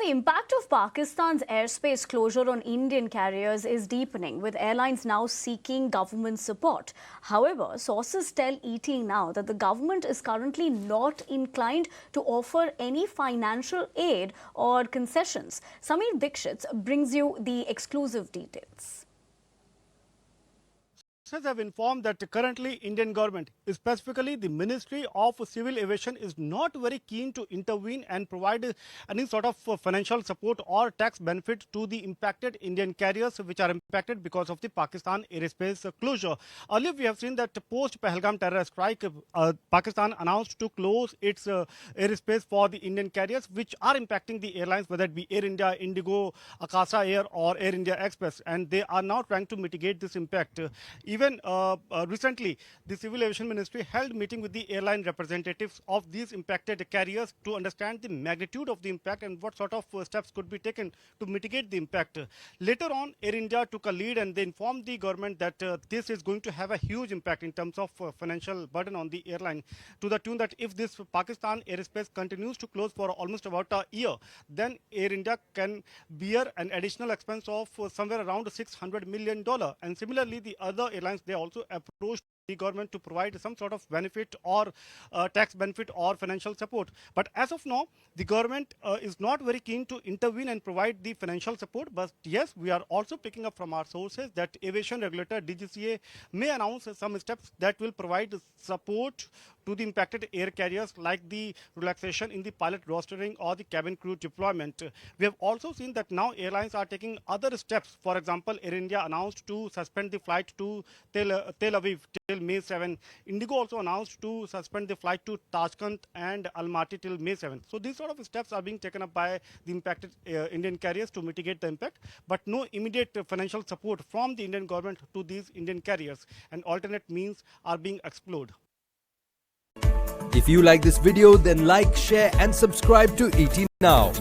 the impact of Pakistan's airspace closure on Indian carriers is deepening, with airlines now seeking government support. However, sources tell ET now that the government is currently not inclined to offer any financial aid or concessions. Sameer Dikshit brings you the exclusive details. Sources have informed that currently Indian government, specifically the Ministry of Civil Aviation, is not very keen to intervene and provide any sort of financial support or tax benefit to the impacted Indian carriers which are impacted because of the Pakistan airspace closure. Earlier we have seen that post Pahalgam terror strike, Pakistan announced to close its airspace for the Indian carriers which are impacting the airlines, whether it be Air India, Indigo, Akasa Air or Air India Express, and they are now trying to mitigate this impact. Even recently, the Civil Aviation Ministry held meeting with the airline representatives of these impacted carriers to understand the magnitude of the impact and what sort of steps could be taken to mitigate the impact. Later on, Air India took a lead and they informed the government that this is going to have a huge impact in terms of financial burden on the airline, to the tune that if this Pakistan airspace continues to close for almost about a year, then Air India can bear an additional expense of somewhere around $600 million. And similarly, the other airlines, they also approached the government to provide some sort of benefit or tax benefit or financial support. But as of now, the government is not very keen to intervene and provide the financial support. But yes, we are also picking up from our sources that aviation regulator DGCA may announce some steps that will provide support to the impacted air carriers, like the relaxation in the pilot rostering or the cabin crew deployment. We have also seen that now airlines are taking other steps. For example, Air India announced to suspend the flight to Tel Aviv till May 7. Indigo also announced to suspend the flight to Tashkent and Almaty till May 7. So these sort of steps are being taken up by the impacted Indian carriers to mitigate the impact, but no immediate financial support from the Indian government to these Indian carriers, and alternate means are being explored. If you like this video, then like, share and subscribe to ET Now.